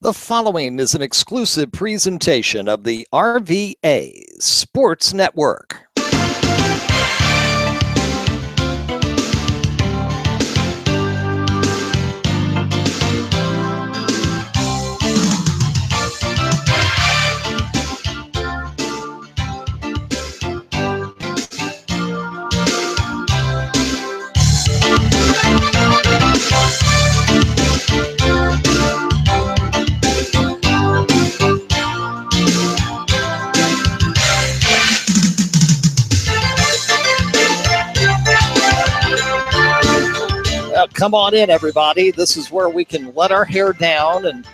The following is an exclusive presentation of the RVA Sports Network. Come on in, everybody. This is where we can let our hair down and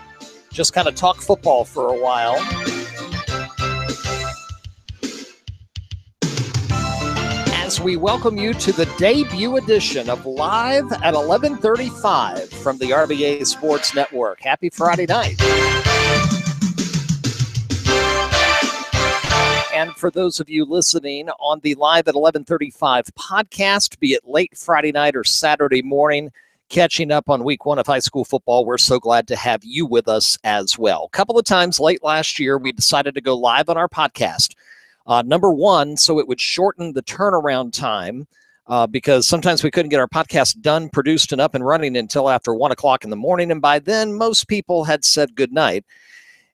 just kind of talk football for a while. As we welcome you to the debut edition of Live at 11:35 from the RVA Sports Network. Happy Friday night. And for those of you listening on the Live at 11:35 podcast, be it late Friday night or Saturday morning, catching up on week one of high school football, we're so glad to have you with us as well. A couple of times late last year, we decided to go live on our podcast. Number one, so it would shorten the turnaround time because sometimes we couldn't get our podcast done, produced, and up and running until after 1 o'clock in the morning. And by then, most people had said goodnight.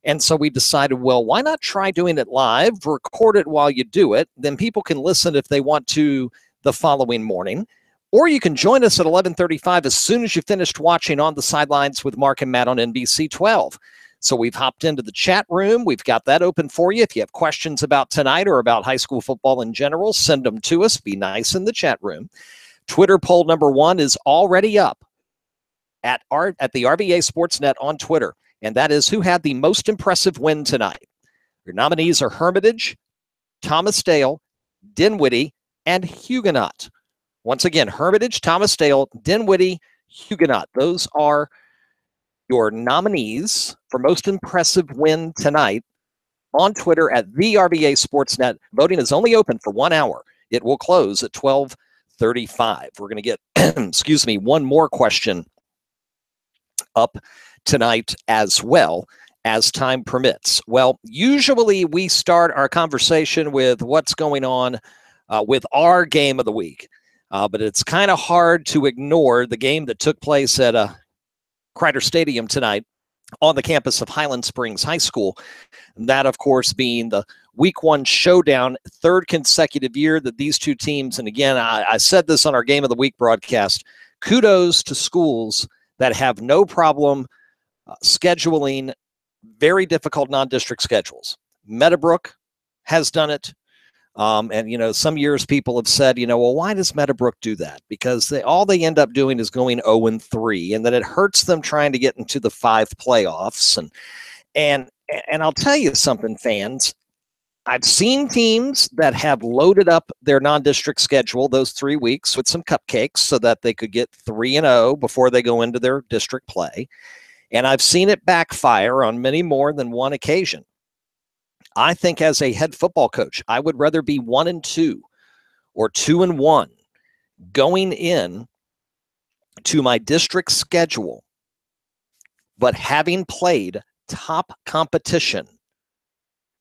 And so we decided, well, why not try doing it live, record it while you do it, then people can listen if they want to the following morning. Or you can join us at 11:35 as soon as you finished watching On the Sidelines with Mark and Matt on NBC 12. So we've hopped into the chat room. We've got that open for you. If you have questions about tonight or about high school football in general, send them to us. Be nice in the chat room. Twitter poll number one is already up at the RVA Sportsnet on Twitter. And that is, who had the most impressive win tonight? Your nominees are Hermitage, Thomas Dale, Dinwiddie, and Huguenot. Once again, Hermitage, Thomas Dale, Dinwiddie, Huguenot. Those are your nominees for most impressive win tonight on Twitter at the RVA Sportsnet. Voting is only open for 1 hour. It will close at 12:35. We're going to get, one more question up tonight as well as time permits. Well, usually we start our conversation with what's going on with our game of the week, but it's kind of hard to ignore the game that took place at Crider Stadium tonight on the campus of Highland Springs High School. And that, of course, being the week one showdown, third consecutive year that these two teams, and again, I said this on our Game of the Week broadcast, kudos to schools that have no problem scheduling very difficult non-district schedules. Meadowbrook has done it. And, some years people have said, well, why does Meadowbrook do that? Because all they end up doing is going 0-3, and then it hurts them trying to get into the 5 playoffs. And I'll tell you something, fans. I've seen teams that have loaded up their non-district schedule those 3 weeks with some cupcakes so that they could get 3-0 before they go into their district play. And I've seen it backfire on many more than one occasion. I think as a head football coach, I would rather be 1-2 or 2-1 going in to my district schedule, but having played top competition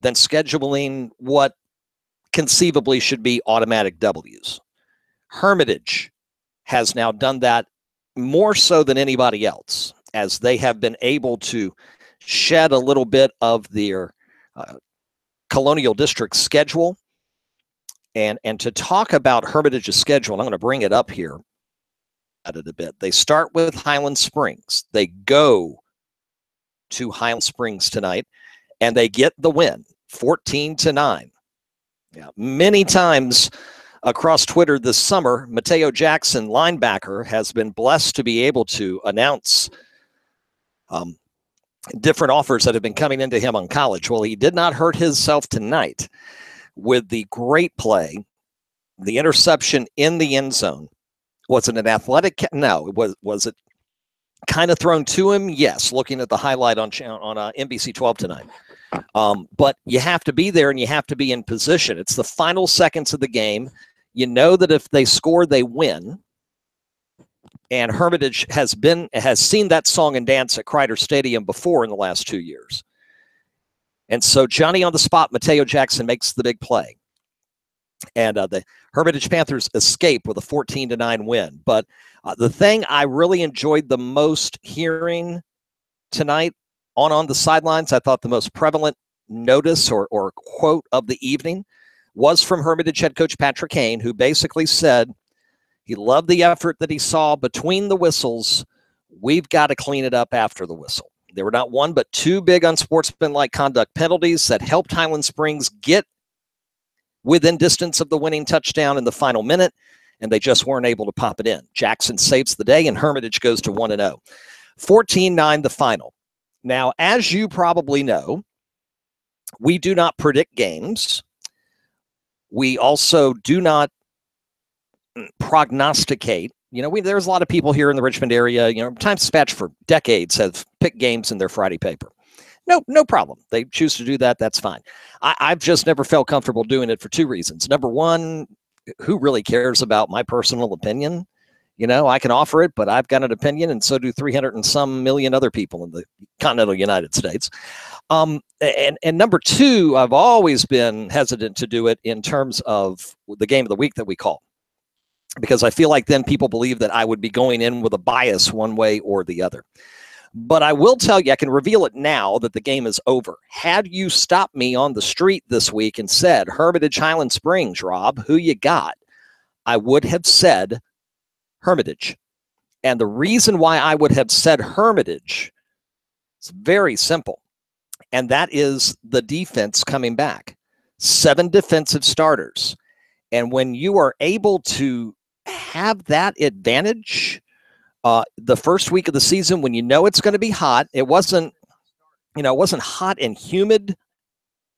than scheduling what conceivably should be automatic W's. Hermitage has now done that more so than anybody else, as they have been able to shed a little bit of their Colonial District schedule. And to talk about Hermitage's schedule, and I'm going to bring it up here at it a bit. They start with Highland Springs. They go to Highland Springs tonight, and they get the win, 14-9. Yeah, many times across Twitter this summer, Mateo Jackson, linebacker, has been blessed to be able to announce different offers that have been coming into him on college. Well, he did not hurt himself tonight with the great play, the interception in the end zone. Was it an athletic? No. Was it kind of thrown to him? Yes, looking at the highlight on NBC 12 tonight. But you have to be there and you have to be in position. It's the final seconds of the game. You know that if they score, they win. And Hermitage has seen that song and dance at Crider Stadium before in the last 2 years. And so Johnny on the spot, Mateo Jackson makes the big play. And the Hermitage Panthers escape with a 14-9 win. But the thing I really enjoyed the most hearing tonight on the sidelines, I thought the most prevalent notice or quote of the evening was from Hermitage head coach Patrick Kane, who basically said he loved the effort that he saw between the whistles. We've got to clean it up after the whistle. There were not one but two big unsportsmanlike conduct penalties that helped Highland Springs get within distance of the winning touchdown in the final minute, and they just weren't able to pop it in. Jackson saves the day, and Hermitage goes to 1-0. 14-9 the final. Now, as you probably know, we do not predict games. We also do not prognosticate. You know, there's a lot of people here in the Richmond area, Times-Dispatch for decades have picked games in their Friday paper. No problem. They choose to do that. That's fine. I've just never felt comfortable doing it for two reasons. Number one, who really cares about my personal opinion? I can offer it, but I've got an opinion, and so do 300 and some million other people in the continental United States. And number two, I've always been hesitant to do it in terms of the game of the week that we call, because I feel like then people believe that I would be going in with a bias one way or the other. But I will tell you, I can reveal it now that the game is over. Had you stopped me on the street this week and said, Hermitage Highland Springs, Rob, who you got? I would have said Hermitage. And the reason why I would have said Hermitage is very simple. And that is the defense coming back. 7 defensive starters. And when you are able to have that advantage, the first week of the season, when it's going to be hot, it wasn't hot and humid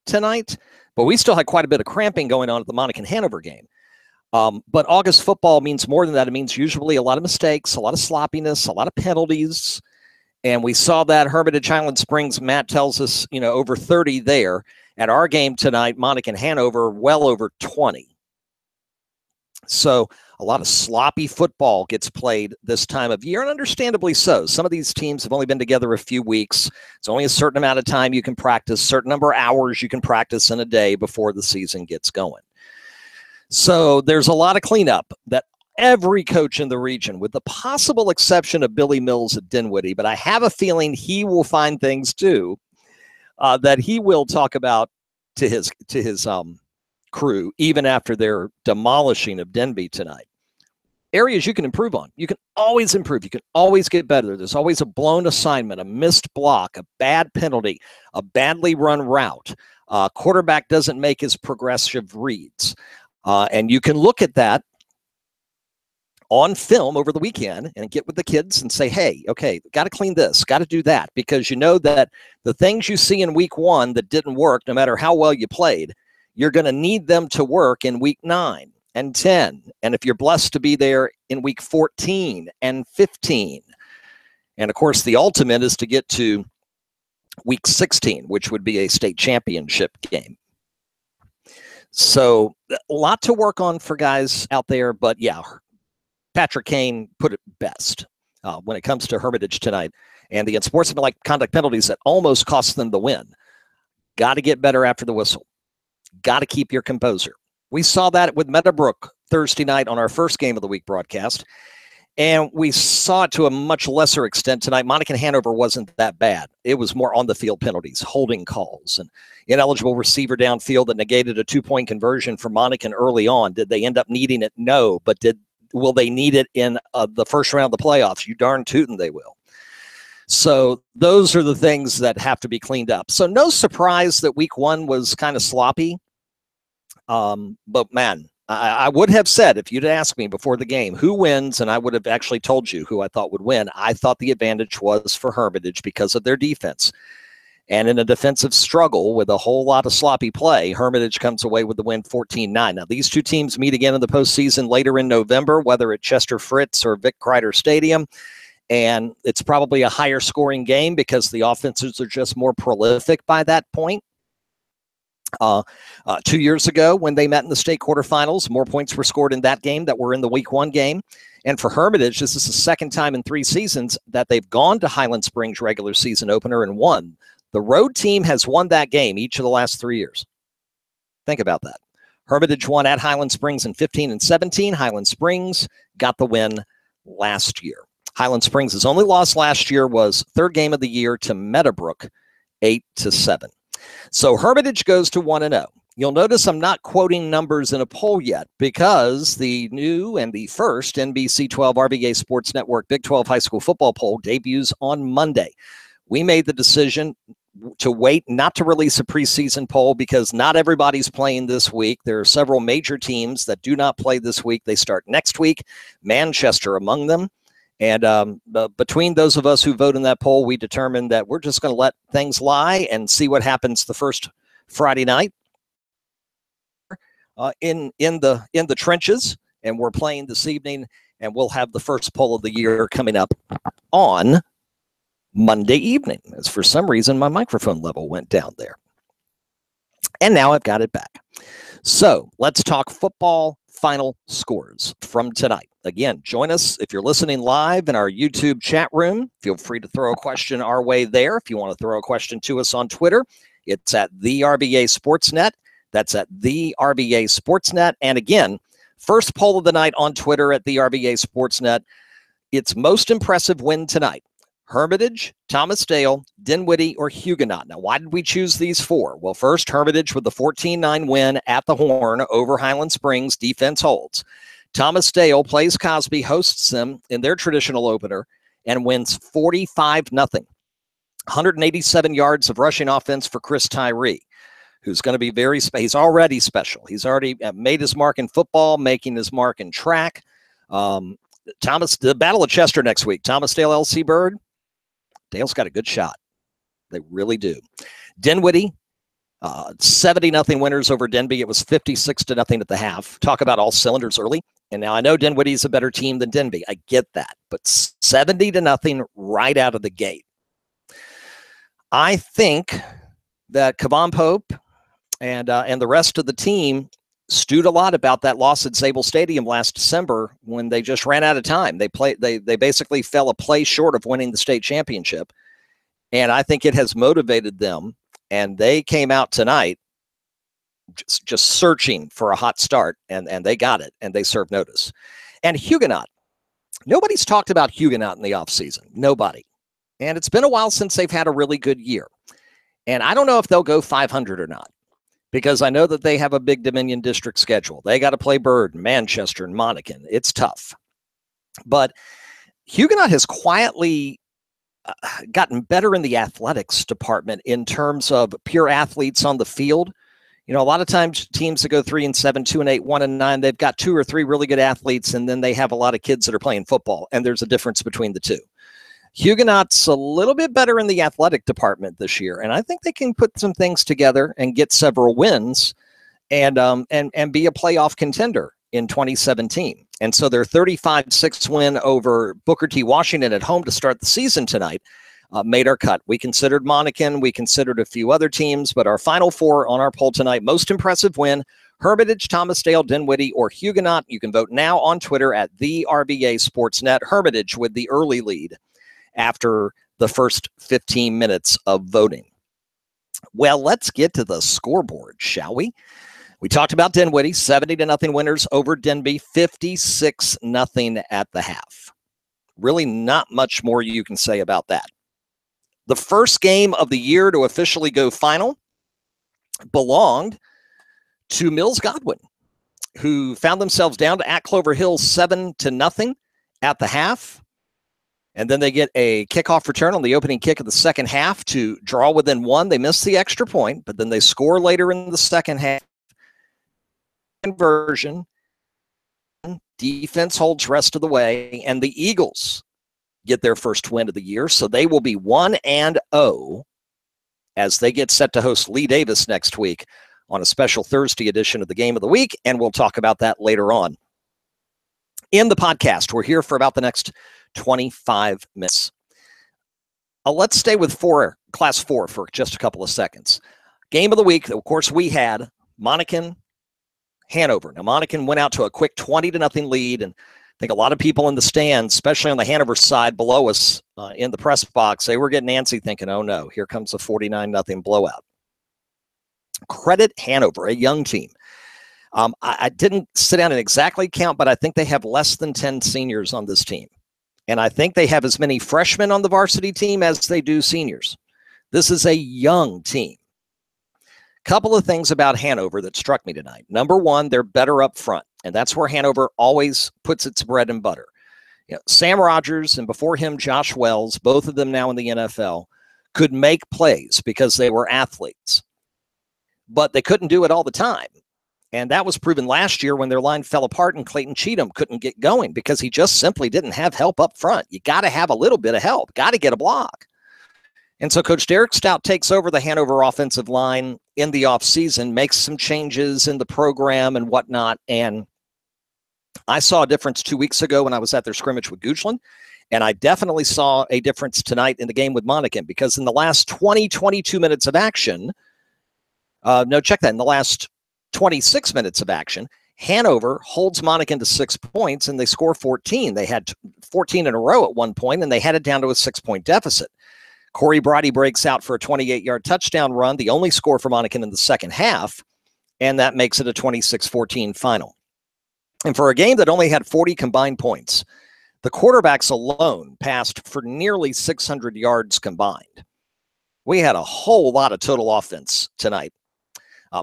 tonight, but we still had quite a bit of cramping going on at the Monacan Hanover game. But August football means more than that. It means usually a lot of mistakes, a lot of sloppiness, a lot of penalties. And we saw that Hermitage Highland Springs, Matt tells us, over 30 there. At our game tonight, Monacan Hanover, well over 20. So a lot of sloppy football gets played this time of year, and understandably so. Some of these teams have only been together a few weeks. It's only a certain amount of time you can practice, certain number of hours you can practice in a day before the season gets going. So there's a lot of cleanup that every coach in the region, with the possible exception of Billy Mills at Dinwiddie, but I have a feeling he will find things too that he will talk about to his crew, even after their demolishing of Denby tonight. Areas you can improve on. You can always improve. You can always get better. There's always a blown assignment, a missed block, a bad penalty, a badly run route. Quarterback doesn't make his progressive reads. And you can look at that on film over the weekend and get with the kids and say, hey, okay, got to clean this, got to do that, because you know that the things you see in week 1 that didn't work, no matter how well you played, you're going to need them to work in week 9 and 10. And if you're blessed to be there in week 14 and 15. And of course, the ultimate is to get to week 16, which would be a state championship game. So a lot to work on for guys out there. But yeah, Patrick Kane put it best when it comes to Hermitage tonight and the unsportsmanlike conduct penalties that almost cost them the win. Got to get better after the whistle. Got to keep your composure. We saw that with Meadowbrook Thursday night on our first game of the week broadcast, and we saw it to a much lesser extent tonight. Monacan Hanover wasn't that bad. It was more on the field penalties, holding calls, and ineligible receiver downfield that negated a 2-point conversion for Monacan early on. Did they end up needing it? No, but will they need it in the first round of the playoffs? You darn tootin' they will. So those are the things that have to be cleaned up. So no surprise that week 1 was kind of sloppy. But man, I would have said, if you'd asked me before the game who wins, and I would have actually told you who I thought would win, I thought the advantage was for Hermitage because of their defense. And in a defensive struggle with a whole lot of sloppy play, Hermitage comes away with the win 14-9. Now, these two teams meet again in the postseason later in November, whether at Chester Fritz or Vic Crider Stadium. And it's probably a higher scoring game because the offenses are just more prolific by that point. 2 years ago, when they met in the state quarterfinals, more points were scored in that game that were in the week 1 game. And for Hermitage, this is the second time in 3 seasons that they've gone to Highland Springs regular season opener and won. The road team has won that game each of the last 3 years. Think about that. Hermitage won at Highland Springs in 15 and 17. Highland Springs got the win last year. Highland Springs' only loss last year was third game of the year to Meadowbrook, 8-7. So Hermitage goes to 1-0. You'll notice I'm not quoting numbers in a poll yet because the new and the first NBC 12 RBA Sports Network Big 12 high school football poll debuts on Monday. We made the decision to wait not to release a preseason poll because not everybody's playing this week. There are several major teams that do not play this week. They start next week, Manchester among them. And between those of us who vote in that poll, we determined that we're just going to let things lie and see what happens the first Friday night in the trenches. And we're playing this evening, and we'll have the first poll of the year coming up on Monday evening, as for some reason my microphone level went down there. And now I've got it back. So let's talk football final scores from tonight. Again, join us if you're listening live in our YouTube chat room. Feel free to throw a question our way there. If you want to throw a question to us on Twitter, it's at the RBA Sportsnet. That's at the RBA Sportsnet. And again, first poll of the night on Twitter at the RBA Sportsnet. It's most impressive win tonight. Hermitage, Thomas Dale, Dinwiddie, or Huguenot. Now, why did we choose these 4? Well, first, Hermitage with the 14-9 win at the Horn over Highland Springs. Defense holds. Thomas Dale plays Cosby, hosts them in their traditional opener, and wins 45-0. 187 yards of rushing offense for Chris Tyree, who's going to be very he's already special. He's already made his mark in football, making his mark in track. The Battle of Chester next week. Thomas Dale, LC Bird. Dale's got a good shot. They really do. Dinwiddie, 70-0 winners over Denby. It was 56-0 at the half. Talk about all cylinders early. And now I know Dinwiddie's a better team than Denby. I get that. But 70-0 right out of the gate. I think that Kavan Pope and the rest of the team stewed a lot about that loss at Zabel Stadium last December when they just ran out of time. They basically fell a play short of winning the state championship. And I think it has motivated them. And they came out tonight just searching for a hot start, and they got it, and they served notice. And Huguenot. Nobody's talked about Huguenot in the offseason. Nobody. And it's been a while since they've had a really good year. And I don't know if they'll go 500 or not, because I know that they have a big Dominion District schedule. They got to play Bird, Manchester, and Monacan. It's tough. But Huguenot has quietly gotten better in the athletics department in terms of pure athletes on the field. You know, a lot of times teams that go 3-7, 2-8, 1-9, they've got 2 or 3 really good athletes, and then they have a lot of kids that are playing football, and there's a difference between the two. Huguenot's a little bit better in the athletic department this year, and I think they can put some things together and get several wins and be a playoff contender in 2017. And so their 35-6 win over Booker T. Washington at home to start the season tonight made our cut. We considered Monacan. We considered a few other teams, but our final 4 on our poll tonight, most impressive win, Hermitage, Thomas Dale, Dinwiddie, or Huguenot. You can vote now on Twitter at the RBA Sportsnet. Hermitage with the early lead after the first 15 minutes of voting. Well, let's get to the scoreboard, shall we? We talked about Dinwiddie, 70-0 winners over Denby, 56-0 at the half. Really not much more you can say about that. The first game of the year to officially go final belonged to Mills Godwin, who found themselves down at Clover Hill 7-0 at the half. And then they get a kickoff return on the opening kick of the second half to draw within 1. They missed the extra point, but then they score later in the second half. Conversion. Defense holds rest of the way, and the Eagles get their first win of the year, so they will be 1-0 as they get set to host Lee Davis next week on a special Thursday edition of the Game of the Week, and we'll talk about that later on in the podcast. We're here for about the next 25 minutes. Let's stay with Class 4 for just a couple of seconds. Game of the week, of course, we had Monacan, Hanover. Now, Monacan went out to a quick 20-0 lead, and I think a lot of people in the stands, especially on the Hanover side below us in the press box, they were getting antsy thinking, oh no, here comes a 49-0 blowout. Credit Hanover, a young team. I didn't sit down and exactly count, but I think they have less than 10 seniors on this team. And I think they have as many freshmen on the varsity team as they do seniors. This is a young team. Couple of things about Hanover that struck me tonight. Number one, they're better up front, and that's where Hanover always puts its bread and butter. You know, Sam Rogers and before him, Josh Wells, both of them now in the NFL, could make plays because they were athletes. But they couldn't do it all the time. And that was proven last year when their line fell apart and Clayton Cheatham couldn't get going because he just simply didn't have help up front. You got to have a little bit of help, got to get a block. And so Coach Derek Stout takes over the Hanover offensive line in the offseason, makes some changes in the program and whatnot. And I saw a difference 2 weeks ago when I was at their scrimmage with Goochland. And I definitely saw a difference tonight in the game with Monacan because in the last 22 minutes of action, in the last 26 minutes of action, Hanover holds Monacan to 6 points and they score 14. They had 14 in a row at one point and they had it down to a 6-point deficit. Corey Brody breaks out for a 28-yard touchdown run, the only score for Monacan in the second half, and that makes it a 26-14 final. And for a game that only had 40 combined points, the quarterbacks alone passed for nearly 600 yards combined. We had a whole lot of total offense tonight,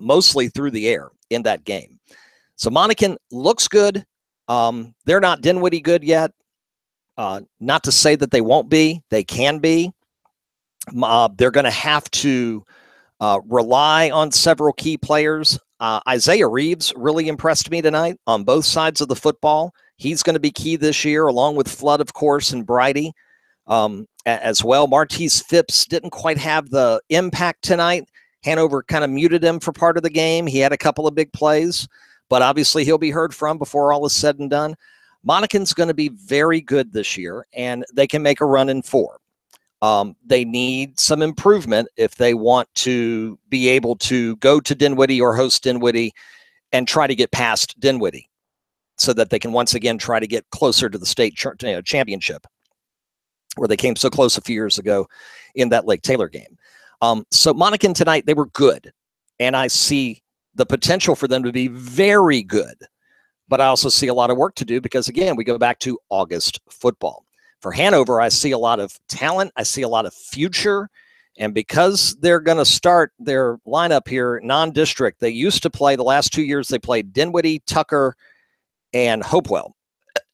mostly through the air in that game. So Monacan looks good. They're not Dinwiddie good yet. Not to say that they won't be. They can be. They're going to have to rely on several key players. Isaiah Reeves really impressed me tonight on both sides of the football. He's going to be key this year, along with Flood, of course, and Bridie as well. Martese Phipps didn't quite have the impact tonight. Hanover kind of muted him for part of the game. He had a couple of big plays, but obviously he'll be heard from before all is said and done. Monacan's going to be very good this year, and they can make a run in 4. They need some improvement if they want to be able to go to Dinwiddie or host Dinwiddie and try to get past Dinwiddie so that they can once again try to get closer to the state championship where they came so close a few years ago in that Lake Taylor game. So Monacan tonight, they were good, and I see the potential for them to be very good, but I also see a lot of work to do because, again, we go back to August football. For Hanover, I see a lot of talent. I see a lot of future. And because they're going to start their lineup here non-district, they used to play the last 2 years, they played Dinwiddie, Tucker, and Hopewell.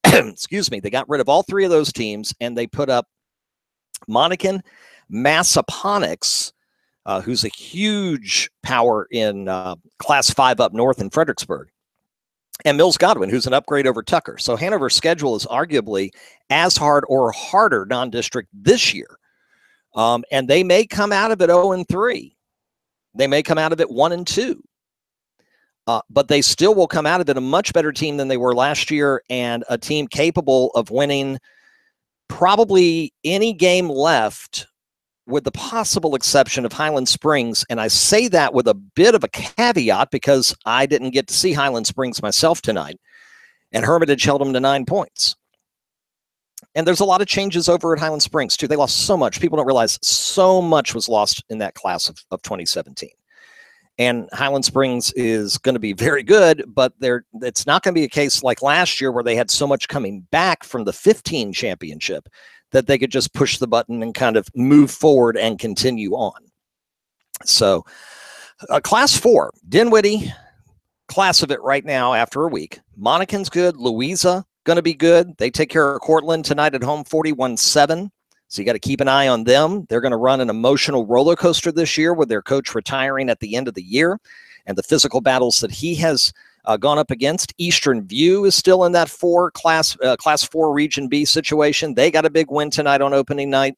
Excuse me. They got rid of all 3 of those teams, and they put up Monacan, Massaponax, who's a huge power in Class 5 up north in Fredericksburg, and Mills Godwin, who's an upgrade over Tucker. So Hanover's schedule is arguably as hard or harder non-district this year. And they may come out of it 0-3. They may come out of it 1-2. But they still will come out of it a much better team than they were last year and a team capable of winning probably any game left with the possible exception of Highland Springs. And I say that with a bit of a caveat because I didn't get to see Highland Springs myself tonight. And Hermitage held them to 9 points. And there's a lot of changes over at Highland Springs, too. They lost so much. People don't realize so much was lost in that class of 2017. And Highland Springs is going to be very good, but it's not going to be a case like last year where they had so much coming back from the 15 championship that they could just push the button and kind of move forward and continue on. So Class 4, Dinwiddie, class of it right now after a week. Monacan's good. Louisa, going to be good. They take care of Cortland tonight at home, 41-7. So you got to keep an eye on them. They're going to run an emotional roller coaster this year with their coach retiring at the end of the year and the physical battles that he has gone up against. Eastern View is still in that class 4 Region B situation. They got a big win tonight on opening night.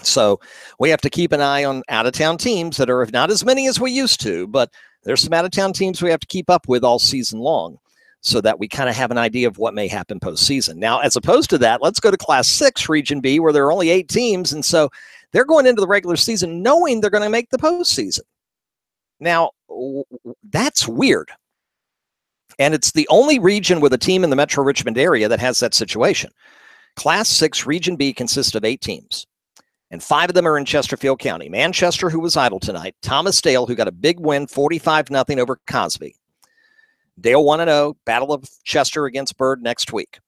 So we have to keep an eye on out-of-town teams that are not as many as we used to, but there's some out-of-town teams we have to keep up with all season long so that we kind of have an idea of what may happen postseason. Now, as opposed to that, let's go to Class 6 Region B where there are only 8 teams, and so they're going into the regular season knowing they're going to make the postseason. Now, that's weird. And it's the only region with a team in the Metro Richmond area that has that situation. Class 6 Region B consists of 8 teams, and 5 of them are in Chesterfield County. Manchester, who was idle tonight. Thomas Dale, who got a big win, 45-0 over Cosby. Dale 1-0, Battle of Chester against Byrd next week.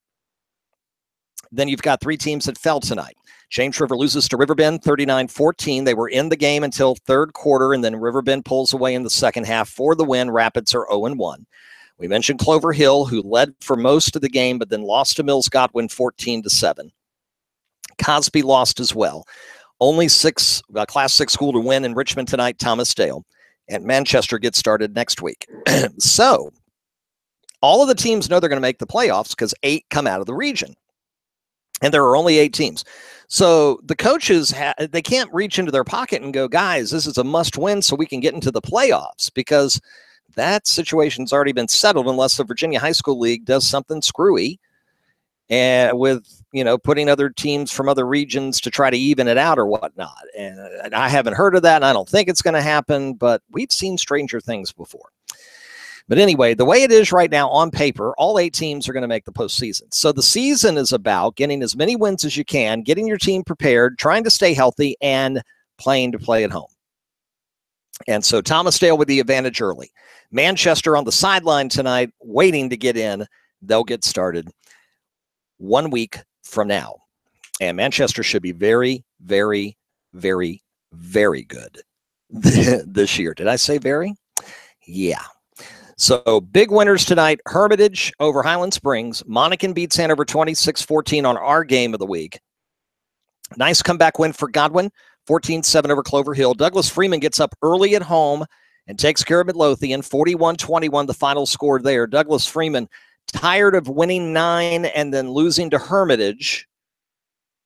Then you've got 3 teams that fell tonight. James River loses to Riverbend 39-14. They were in the game until third quarter, and then Riverbend pulls away in the second half for the win. Rapids are 0-1. We mentioned Clover Hill, who led for most of the game, but then lost to Mills Godwin 14-7. Cosby lost as well. Only Class 6 school to win in Richmond tonight, Thomas Dale. And Manchester gets started next week. So all of the teams know they're going to make the playoffs because 8 come out of the region. And there are only 8 teams. So the coaches, they can't reach into their pocket and go, guys, this is a must win so we can get into the playoffs, because that situation's already been settled unless the Virginia High School League does something screwy and with, putting other teams from other regions to try to even it out or whatnot. And I haven't heard of that, and I don't think it's going to happen, but we've seen stranger things before. But anyway, the way it is right now on paper, all 8 teams are going to make the postseason. So the season is about getting as many wins as you can, getting your team prepared, trying to stay healthy, and playing to play at home. And so Thomas Dale with the advantage early. Manchester on the sideline tonight, waiting to get in. They'll get started 1 week from now. And Manchester should be very, very, very, very good this year. Did I say very? Yeah. So big winners tonight. Hermitage over Highland Springs. Monacan beats Hanover 26-14 on our game of the week. Nice comeback win for Godwin. 14-7 over Clover Hill. Douglas Freeman gets up early at home and takes care of Midlothian. 41-21, the final score there. Douglas Freeman, tired of winning 9 and then losing to Hermitage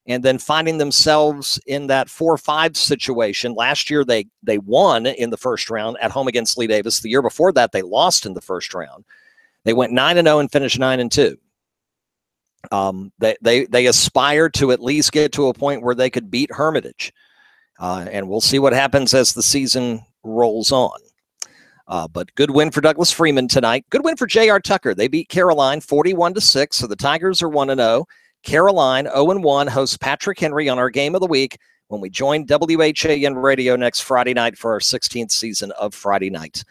and then finding themselves in that 4-5 situation. Last year, they won in the first round at home against Lee Davis. The year before that, they lost in the first round. They went 9-0 and finished 9-2. They aspire to at least get to a point where they could beat Hermitage. And we'll see what happens as the season rolls on. But good win for Douglas Freeman tonight. Good win for J.R. Tucker. They beat Caroline 41-6, so the Tigers are 1-0. Caroline 0-1 hosts Patrick Henry on our game of the week when we join WHAN Radio next Friday night for our 16th season of Friday Night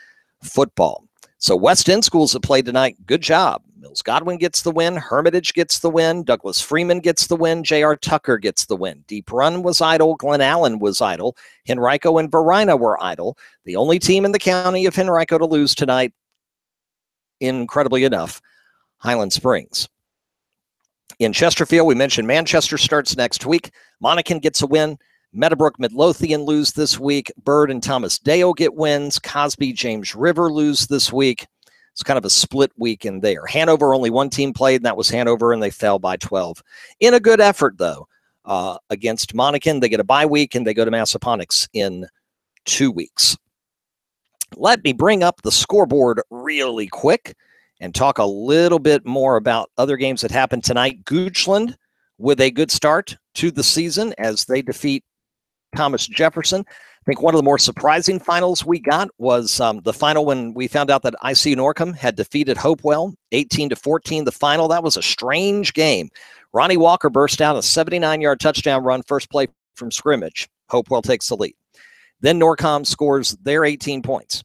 Football. So West End schools have played tonight. Good job. Mills Godwin gets the win. Hermitage gets the win. Douglas Freeman gets the win. J.R. Tucker gets the win. Deep Run was idle. Glen Allen was idle. Henrico and Varina were idle. The only team in the county of Henrico to lose tonight, incredibly enough, Highland Springs. In Chesterfield, we mentioned Manchester starts next week. Monacan gets a win. Meadowbrook, Midlothian lose this week. Byrd and Thomas Dale get wins. Cosby, James River lose this week. It's kind of a split week in there. Hanover, only one team played, and that was Hanover, and they fell by 12. In a good effort, though, against Monacan. They get a bye week, and they go to Massaponax in 2 weeks. Let me bring up the scoreboard really quick and talk a little bit more about other games that happened tonight. Goochland with a good start to the season as they defeat Thomas Jefferson. I think one of the more surprising finals we got was the final when we found out that IC Norcom had defeated Hopewell 18-14. The final, that was a strange game. Ronnie Walker burst out a 79-yard touchdown run, first play from scrimmage. Hopewell takes the lead. Then Norcom scores their 18 points.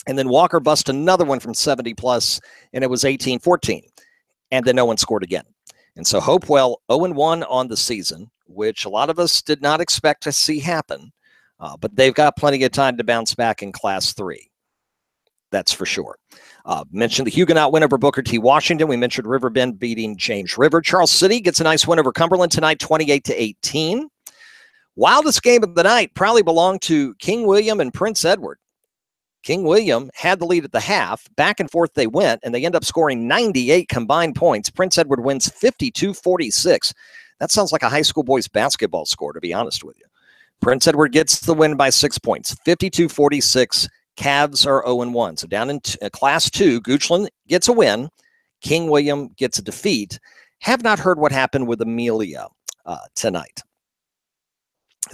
And then Walker busts another one from 70+, and it was 18-14. And then no one scored again. And so Hopewell 0-1 on the season, which a lot of us did not expect to see happen. But they've got plenty of time to bounce back in Class 3. That's for sure. Mentioned the Huguenot win over Booker T. Washington. We mentioned Riverbend beating James River. Charles City gets a nice win over Cumberland tonight, 28-18. Wildest game of the night probably belonged to King William and Prince Edward. King William had the lead at the half. Back and forth they went, and they end up scoring 98 combined points. Prince Edward wins 52-46. That sounds like a high school boys basketball score, to be honest with you. Prince Edward gets the win by 6 points, 52-46. Cavs are 0-1. So down in Class 2, Goochland gets a win. King William gets a defeat. Have not heard what happened with Amelia tonight.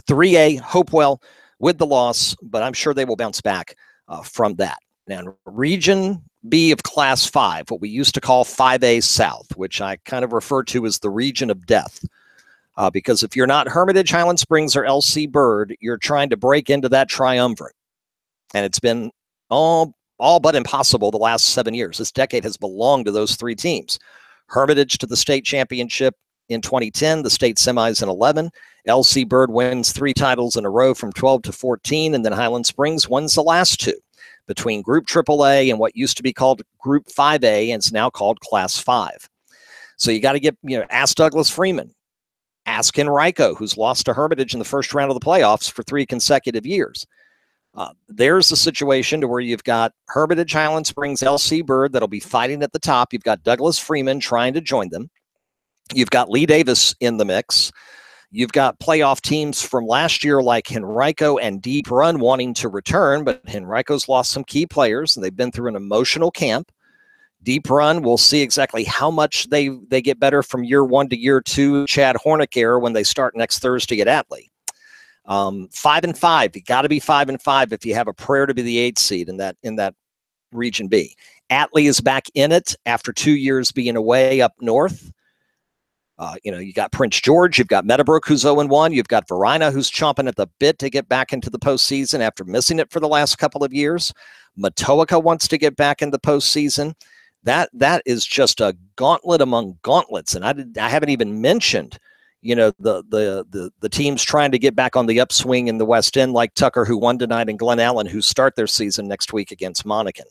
3A, Hopewell with the loss, but I'm sure they will bounce back from that. Now, Region B of Class 5, what we used to call 5A South, which I kind of refer to as the region of death. Because if you're not Hermitage, Highland Springs, or LC Bird, you're trying to break into that triumvirate. And it's been all but impossible the last 7 years. This decade has belonged to those three teams. Hermitage to the state championship in 2010, the state semis in 11. LC Bird wins 3 titles in a row from 12 to 14, and then Highland Springs wins the last 2 between Group AAA and what used to be called Group 5A, and it's now called Class 5. So you got to ask Douglas Freeman. Ask Henrico, who's lost to Hermitage in the first round of the playoffs for 3 consecutive years. There's a situation to where you've got Hermitage, Highland Springs, LC Bird that'll be fighting at the top. You've got Douglas Freeman trying to join them. You've got Lee Davis in the mix. You've got playoff teams from last year like Henrico and Deep Run wanting to return, but Henrico's lost some key players, and they've been through an emotional camp. Deep Run, we'll see exactly how much they get better from year 1 to year 2. Chad Hornick era when they start next Thursday at Atlee. 5-5. You got to be 5-5 if you have a prayer to be the 8th seed in that Region B. Atlee is back in it after 2 years being away up north. You got Prince George, you've got Meadowbrook, who's 0-1. You've got Varina, who's chomping at the bit to get back into the postseason after missing it for the last couple of years. Matoaka wants to get back in the postseason. That is just a gauntlet among gauntlets, and I haven't even mentioned, the teams trying to get back on the upswing in the West End, like Tucker, who won tonight, and Glen Allen, who start their season next week against Monacan.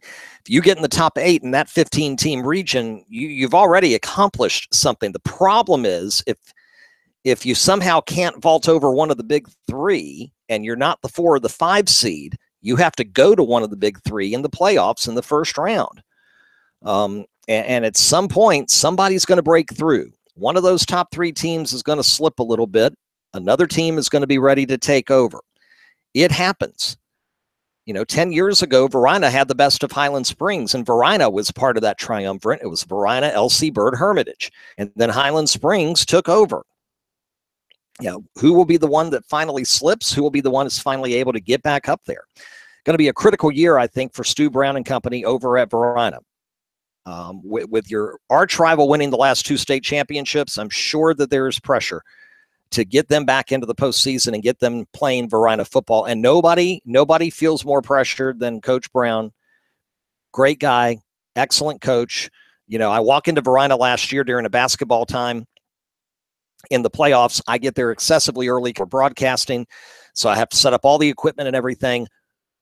If you get in the top 8 in that 15-team region, you've already accomplished something. The problem is if you somehow can't vault over one of the big 3 and you're not the 4 or the 5 seed, you have to go to one of the big 3 in the playoffs in the first round. And at some point, somebody's going to break through. One of those top 3 teams is going to slip a little bit. Another team is going to be ready to take over. It happens. 10 years ago, Varina had the best of Highland Springs, and Varina was part of that triumvirate. It was Varina, LC Bird, Hermitage. And then Highland Springs took over. Who will be the one that finally slips? Who will be the one that's finally able to get back up there? Going to be a critical year, I think, for Stu Brown and company over at Varina. With your arch rival winning the last 2 state championships, I'm sure that there is pressure to get them back into the postseason and get them playing Varina football. And nobody feels more pressure than Coach Brown. Great guy, excellent coach. I walk into Varina last year during a basketball time in the playoffs. I get there excessively early for broadcasting, so I have to set up all the equipment and everything.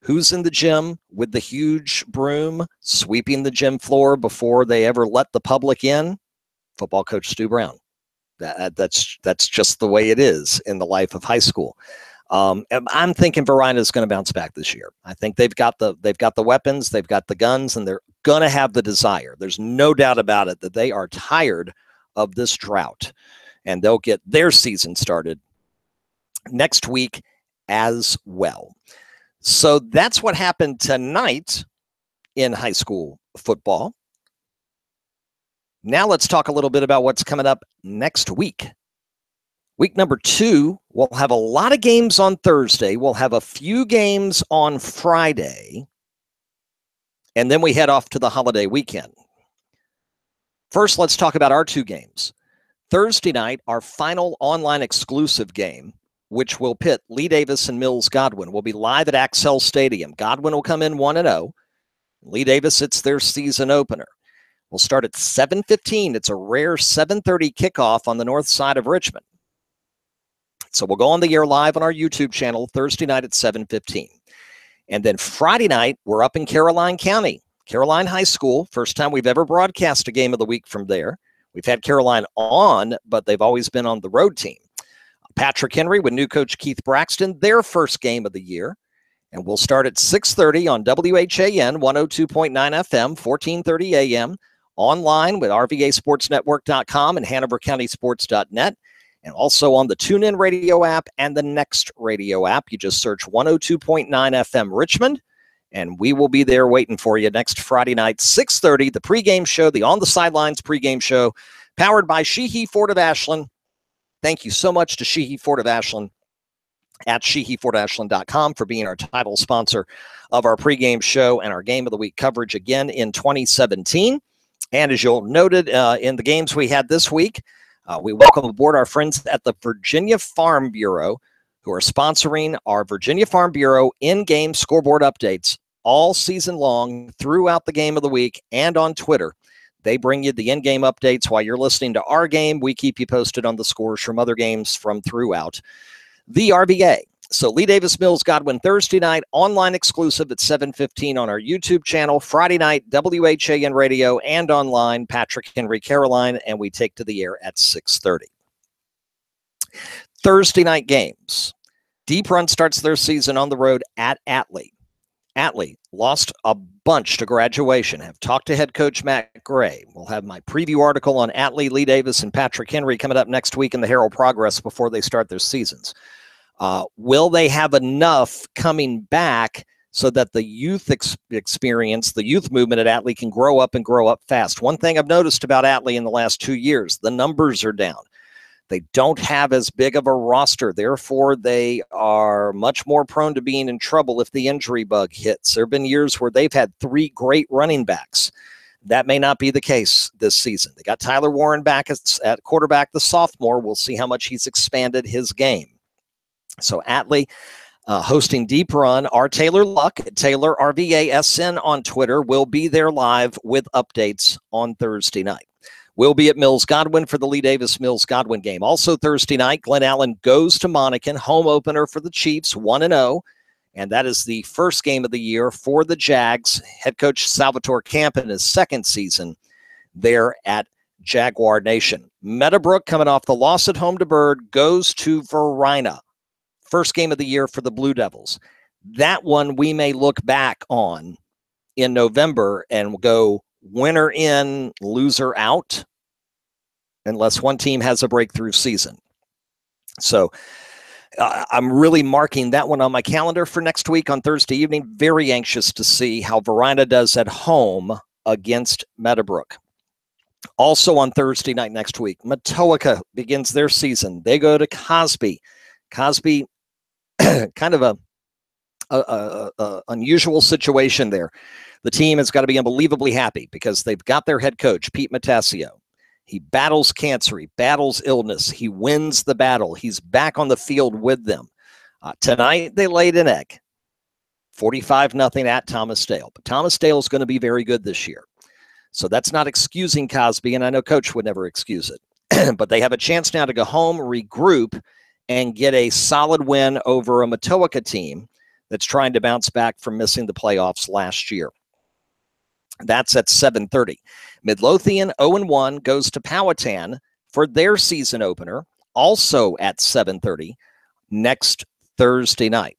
Who's in the gym with the huge broom sweeping the gym floor before they ever let the public in? Football coach Stu Brown. That's just the way it is in the life of high school. I'm thinking Varina is going to bounce back this year. I think they've got the weapons, they've got the guns, and they're going to have the desire. There's no doubt about it that they are tired of this drought, and they'll get their season started next week as well. So that's what happened tonight in high school football. Now let's talk a little bit about what's coming up next week. Week number 2, we'll have a lot of games on Thursday. We'll have a few games on Friday. And then we head off to the holiday weekend. First, let's talk about our 2 games. Thursday night, our final online exclusive game, which will pit Lee Davis and Mills Godwin, will be live at Axel Stadium. Godwin will come in 1-0. Lee Davis, it's their season opener. We'll start at 7:15. It's a rare 7:30 kickoff on the north side of Richmond. So we'll go on the air live on our YouTube channel Thursday night at 7:15. And then Friday night, we're up in Caroline County, Caroline High School. First time we've ever broadcast a game of the week from there. We've had Caroline on, but they've always been on the road team. Patrick Henry with new coach Keith Braxton, their first game of the year. And we'll start at 6:30 on WHAN 102.9 FM, 14:30 a.m., online with rvasportsnetwork.com and hanovercountysports.net, and also on the TuneIn radio app and the Next radio app. You just search 102.9 FM Richmond, and we will be there waiting for you next Friday night, 6:30, the pregame show, the On the Sidelines pregame show, powered by Sheehy Ford of Ashland. Thank you so much to Sheehy Ford of Ashland at SheehyFortAshland.com for being our title sponsor of our pregame show and our Game of the Week coverage again in 2017. And as you'll noted in the games we had this week, we welcome aboard our friends at the Virginia Farm Bureau, who are sponsoring our Virginia Farm Bureau in-game scoreboard updates all season long throughout the Game of the Week and on Twitter. They bring you the in-game updates while you're listening to our game. We keep you posted on the scores from other games from throughout the RVA. So Lee Davis Mills Godwin Thursday night, online exclusive at 7:15 on our YouTube channel. Friday night, WHAN radio and online, Patrick Henry Caroline, and we take to the air at 6:30. Thursday night games. Deep Run starts their season on the road at Atlee. Atlee lost a bunch to graduation. Have talked to head coach Matt Gray. We'll have my preview article on Atlee, Lee Davis, and Patrick Henry coming up next week in the Herald Progress before they start their seasons. Will they have enough coming back so that the youth experience, the youth movement at Atlee can grow up and grow up fast? One thing I've noticed about Atlee in the last 2 years, the numbers are down. They don't have as big of a roster. Therefore, they are much more prone to being in trouble if the injury bug hits. There have been years where they've had 3 great running backs. That may not be the case this season. They got Tyler Warren back at quarterback, the sophomore. We'll see how much he's expanded his game. So Atlee hosting Deep Run. Our Taylor Luck, Taylor RVASN on Twitter, will be there live with updates on Thursday night. We'll be at Mills Godwin for the Lee Davis Mills Godwin game. Also Thursday night, Glen Allen goes to Monacan, home opener for the Chiefs, 1-0. And that is the first game of the year for the Jags. Head coach Salvatore Camp in his second season there at Jaguar Nation. Meadowbrook, coming off the loss at home to Byrd, goes to Varina. First game of the year for the Blue Devils. That one we may look back on in November and go winner in, loser out, unless one team has a breakthrough season. So I'm really marking that one on my calendar for next week on Thursday evening. Very anxious to see how Varina does at home against Meadowbrook. Also on Thursday night next week, Matoaka begins their season. They go to Cosby. Cosby, kind of a unusual situation there. The team has got to be unbelievably happy because they've got their head coach, Pete Metasio. He battles cancer. He battles illness. He wins the battle. He's back on the field with them. Tonight, they laid an egg, 45-0 at Thomas Dale. But Thomas Dale is going to be very good this year. So that's not excusing Cosby, and I know Coach would never excuse it. But they have a chance now to go home, regroup, and get a solid win over a Matoaka team that's trying to bounce back from missing the playoffs last year. That's at 7:30. Midlothian 0-1 goes to Powhatan for their season opener, also at 7:30 next Thursday night.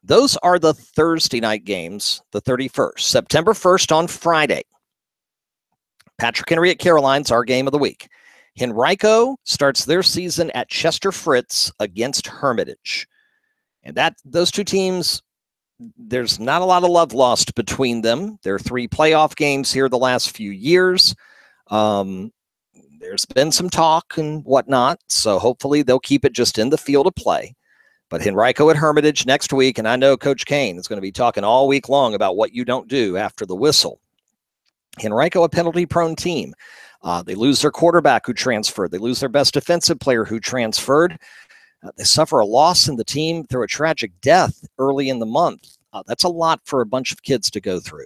Those are the Thursday night games, the 31st. September 1st on Friday. Patrick Henry at Caroline's our game of the week. Henrico starts their season at Chester Fritz against Hermitage. And those two teams, there's not a lot of love lost between them. There are 3 playoff games here the last few years. There's been some talk and whatnot, so hopefully they'll keep it just in the field of play. But Henrico at Hermitage next week, and I know Coach Kane is going to be talking all week long about what you don't do after the whistle. Henrico, a penalty-prone team. They lose their quarterback who transferred. They lose their best defensive player who transferred. They suffer a loss in the team through a tragic death early in the month. That's a lot for a bunch of kids to go through.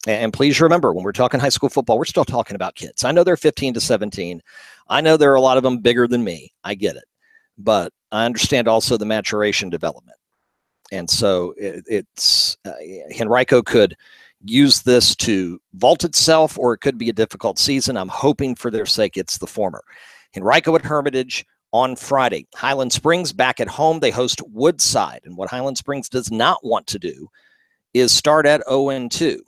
And please remember, when we're talking high school football, we're still talking about kids. I know they're 15 to 17. I know there are a lot of them bigger than me. I get it. But I understand also the maturation development. And so it's Henrico could use this to vault itself, or it could be a difficult season. I'm hoping for their sake it's the former. Henrico at Hermitage on Friday. Highland Springs back at home. They host Woodside. And what Highland Springs does not want to do is start at 0-2.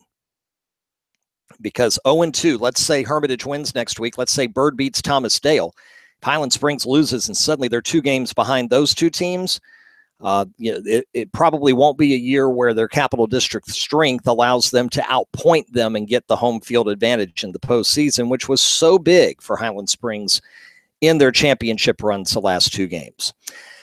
Because 0-2, let's say Hermitage wins next week. Let's say Byrd beats Thomas Dale. If Highland Springs loses and suddenly they're 2 games behind those 2 teams, it probably won't be a year where their Capital District strength allows them to outpoint them and get the home field advantage in the postseason, which was so big for Highland Springs in their championship runs the last 2 games.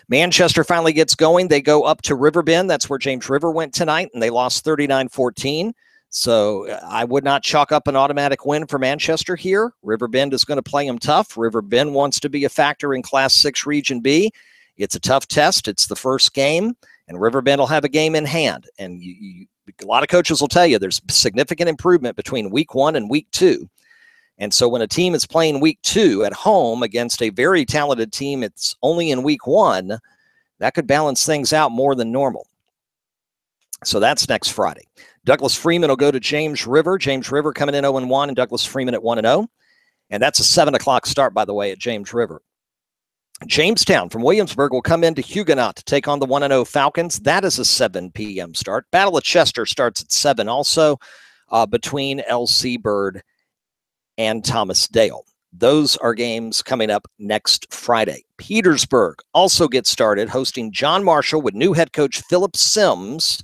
Manchester finally gets going. They go up to Riverbend. That's where James River went tonight, and they lost 39-14. So I would not chalk up an automatic win for Manchester here. Riverbend is going to play them tough. Riverbend wants to be a factor in Class 6 Region B. It's a tough test. It's the first game, and Riverbend will have a game in hand. And a lot of coaches will tell you there's significant improvement between week 1 and week 2. And so when a team is playing week 2 at home against a very talented team, it's only in week 1, that could balance things out more than normal. So that's next Friday. Douglas Freeman will go to James River. James River coming in 0-1 and Douglas Freeman at 1-0. And that's a 7 o'clock start, by the way, at James River. Jamestown from Williamsburg will come into Huguenot to take on the 1-0 Falcons. That is a 7 p.m. start. Battle of Chester starts at 7 also between L.C. Bird and Thomas Dale. Those are games coming up next Friday. Petersburg also gets started hosting John Marshall with new head coach Philip Sims,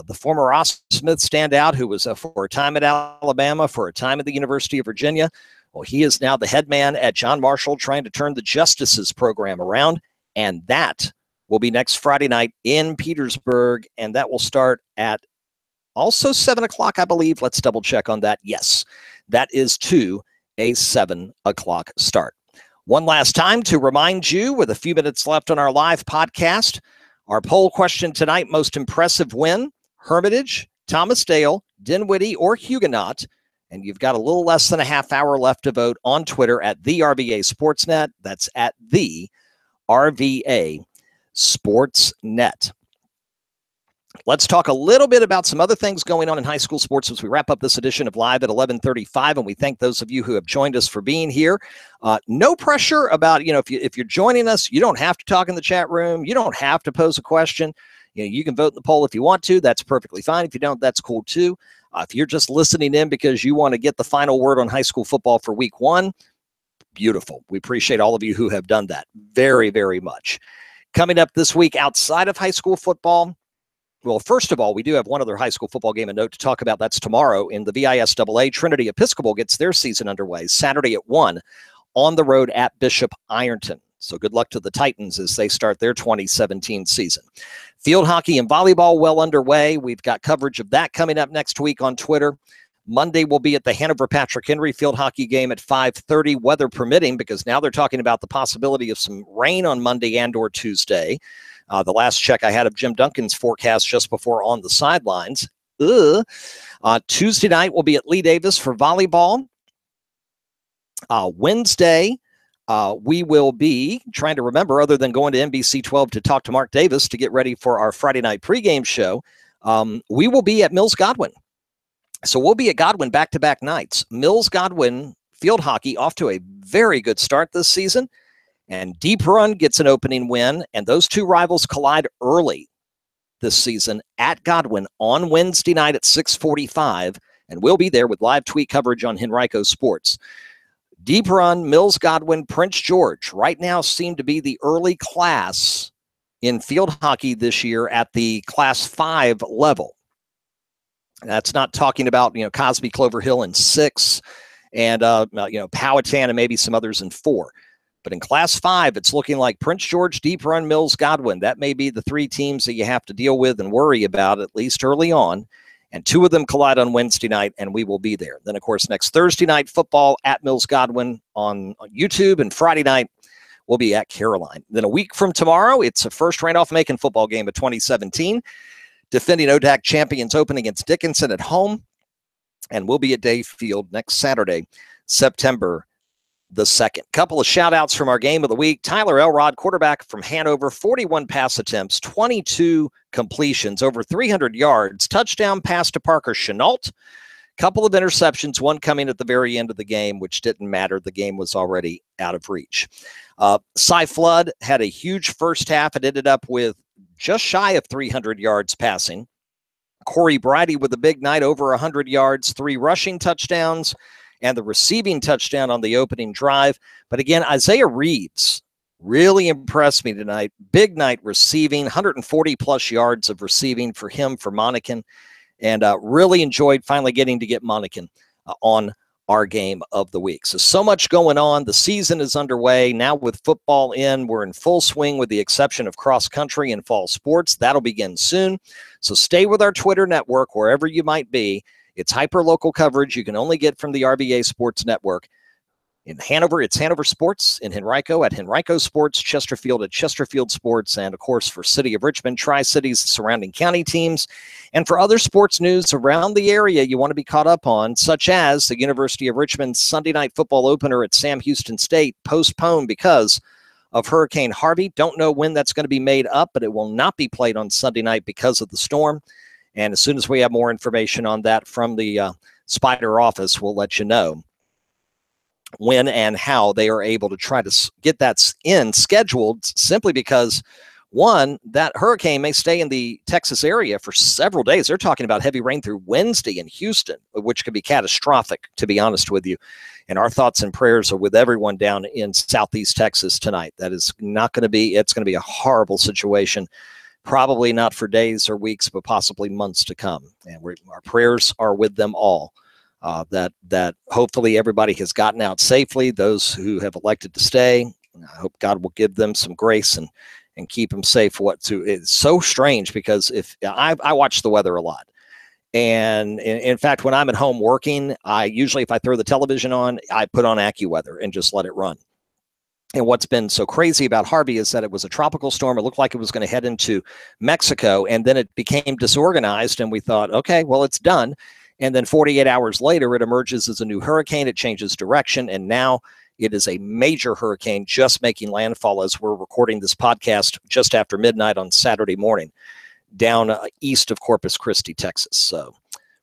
the former Ross Smith standout who was for a time at Alabama, for a time at the University of Virginia. Well, he is now the head man at John Marshall trying to turn the Justices program around, and that will be next Friday night in Petersburg, and that will start at also 7 o'clock, I believe. Let's double check on that. Yes, that is to a 7 o'clock start. One last time to remind you, with a few minutes left on our live podcast, our poll question tonight: most impressive win, Hermitage, Thomas Dale, Dinwiddie, or Huguenot? And you've got a little less than a half hour left to vote on Twitter at the RVA Sportsnet. That's at the RVA Sportsnet. Let's talk a little bit about some other things going on in high school sports as we wrap up this edition of Live at 11:35. And we thank those of you who have joined us for being here. No pressure about, if you're joining us, you don't have to talk in the chat room. You don't have to pose a question. You can vote in the poll if you want to. That's perfectly fine. If you don't, that's cool too. If you're just listening in because you want to get the final word on high school football for week 1, beautiful. We appreciate all of you who have done that very, very much. Coming up this week outside of high school football, well, first of all, we do have one other high school football game and note to talk about. That's tomorrow in the VISAA. Trinity Episcopal gets their season underway Saturday at 1 on the road at Bishop Ironton. So good luck to the Titans as they start their 2017 season. Field hockey and volleyball well underway. We've got coverage of that coming up next week on Twitter. Monday will be at the Hanover Patrick Henry field hockey game at 5:30, weather permitting, because now they're talking about the possibility of some rain on Monday and or Tuesday. The last check I had of Jim Duncan's forecast just before On the Sidelines. Tuesday night will be at Lee Davis for volleyball. Wednesday, we will be trying to remember, other than going to NBC 12 to talk to Mark Davis to get ready for our Friday night pregame show, we will be at Mills Godwin. So we'll be at Godwin back-to-back nights. Mills Godwin field hockey off to a very good start this season. And Deep Run gets an opening win, and those two rivals collide early this season at Godwin on Wednesday night at 6:45, and we'll be there with live tweet coverage on Henrico Sports. Deep Run, Mills Godwin, Prince George right now seem to be the early class in field hockey this year at the Class 5 level. That's not talking about, Cosby, Clover Hill in 6 and, Powhatan and maybe some others in 4. But in Class 5, it's looking like Prince George, Deep Run, Mills, Godwin. That may be the 3 teams that you have to deal with and worry about, at least early on. And 2 of them collide on Wednesday night, and we will be there. Then, of course, next Thursday night, football at Mills Godwin on YouTube, and Friday night, we'll be at Caroline. Then a week from tomorrow, it's a first Randolph-Macon football game of 2017. Defending ODAC champions open against Dickinson at home. And we'll be at Dave Field next Saturday, September the 2nd. Couple of shout-outs from our game of the week. Tyler Elrod, quarterback from Hanover, 41 pass attempts, 22 completions, over 300 yards, touchdown pass to Parker Chenault, couple of interceptions, one coming at the very end of the game, which didn't matter. The game was already out of reach. Cy Flood had a huge first half. It ended up with just shy of 300 yards passing. Corey Bridie with a big night, over 100 yards, 3 rushing touchdowns, and the receiving touchdown on the opening drive. But again, Isaiah Reeves really impressed me tonight. Big night receiving, 140-plus yards of receiving for him, for Monacan, and really enjoyed finally getting to get Monacan on our game of the week. So much going on. The season is underway. Now with football in, we're in full swing with the exception of cross country and fall sports. That'll begin soon. So stay with our Twitter network wherever you might be. It's hyper-local coverage you can only get from the RVA Sports Network. In Hanover, it's Hanover Sports. In Henrico, at Henrico Sports. Chesterfield, at Chesterfield Sports. And, of course, for City of Richmond, Tri-Cities, surrounding county teams. And for other sports news around the area you want to be caught up on, such as the University of Richmond's Sunday night football opener at Sam Houston State, postponed because of Hurricane Harvey. Don't know when that's going to be made up, but it will not be played on Sunday night because of the storm. And as soon as we have more information on that from the Spider office, we'll let you know when and how they are able to try to get that scheduled, simply because, one, that hurricane may stay in the Texas area for several days. They're talking about heavy rain through Wednesday in Houston, which could be catastrophic, to be honest with you. And our thoughts and prayers are with everyone down in Southeast Texas tonight. That is not going to be, it's going to be a horrible situation, probably not for days or weeks, but possibly months to come. And our prayers are with them all. That hopefully everybody has gotten out safely. Those who have elected to stay, I hope God will give them some grace and keep them safe. It's so strange because if I watch the weather a lot, and in fact, when I'm at home working, I usually, if I throw the television on, I put on AccuWeather and just let it run. And what's been so crazy about Harvey is that it was a tropical storm. It looked like it was going to head into Mexico, and then it became disorganized, and we thought, okay, well, it's done. And then 48 hours later, it emerges as a new hurricane. It changes direction, and now it is a major hurricane just making landfall as we're recording this podcast just after midnight on Saturday morning down east of Corpus Christi, Texas. So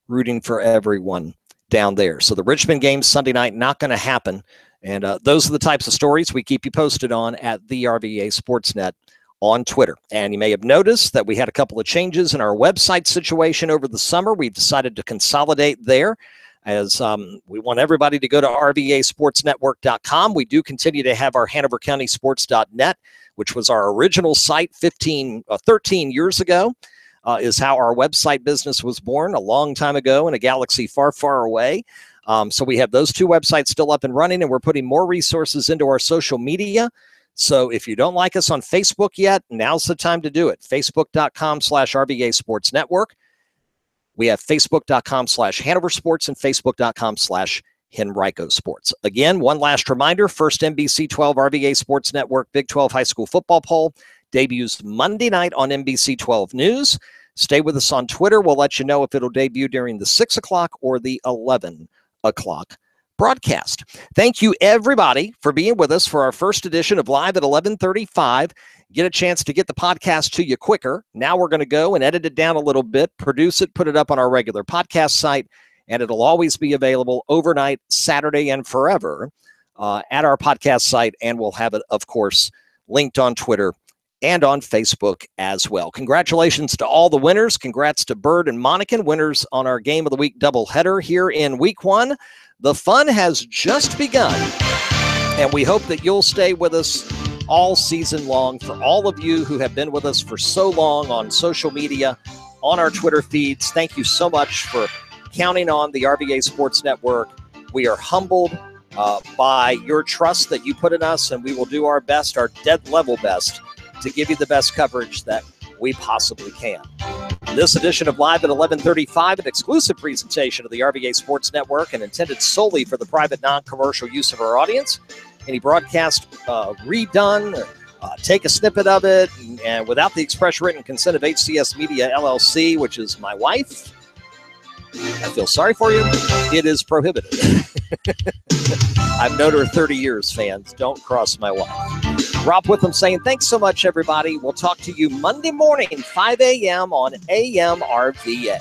rooting for everyone down there. So the Richmond game Sunday night, not going to happen. And those are the types of stories we keep you posted on at the RVA Sportsnet on Twitter. And you may have noticed that we had a couple of changes in our website situation over the summer. We've decided to consolidate there, as we want everybody to go to rvasportsnetwork.com. We do continue to have our HanoverCountySports.net, which was our original site 13 years ago, is how our website business was born a long time ago in a galaxy far, far away. So we have those two websites still up and running, and we're putting more resources into our social media. So if you don't like us on Facebook yet, now's the time to do it. Facebook.com/RVA Sports Network. We have Facebook.com/Hanover Sports and Facebook.com/Henrico Sports. Again, one last reminder, first NBC 12 RVA Sports Network Big 12 High School Football Poll debuts Monday night on NBC 12 News. Stay with us on Twitter. We'll let you know if it'll debut during the 6 o'clock or the 11 o'clock broadcast. Thank you, everybody, for being with us for our first edition of Live at 11:35. Get a chance to get the podcast to you quicker. Now we're going to go and edit it down a little bit, produce it, put it up on our regular podcast site, and it'll always be available overnight, Saturday, and forever at our podcast site. And we'll have it, of course, linked on Twitter and on Facebook as well. Congratulations to all the winners. Congrats to Bird and Monacan, winners on our Game of the Week doubleheader here in Week 1. The fun has just begun, and we hope that you'll stay with us all season long. For all of you who have been with us for so long on social media, on our Twitter feeds, thank you so much for counting on the RVA Sports Network. We are humbled by your trust that you put in us, and we will do our best, our dead level best, to give you the best coverage that we possibly can. This edition of Live at 11:35, an exclusive presentation of the RVA Sports Network and intended solely for the private, non-commercial use of our audience. Any broadcast redone, take a snippet of it, and without the express written consent of HCS Media LLC, which is my wife, I feel sorry for you, it is prohibited. I've known her 30 years, fans. Don't cross my wife. Rob Witham saying, thanks so much, everybody. We'll talk to you Monday morning, 5 a.m. on AM RVA.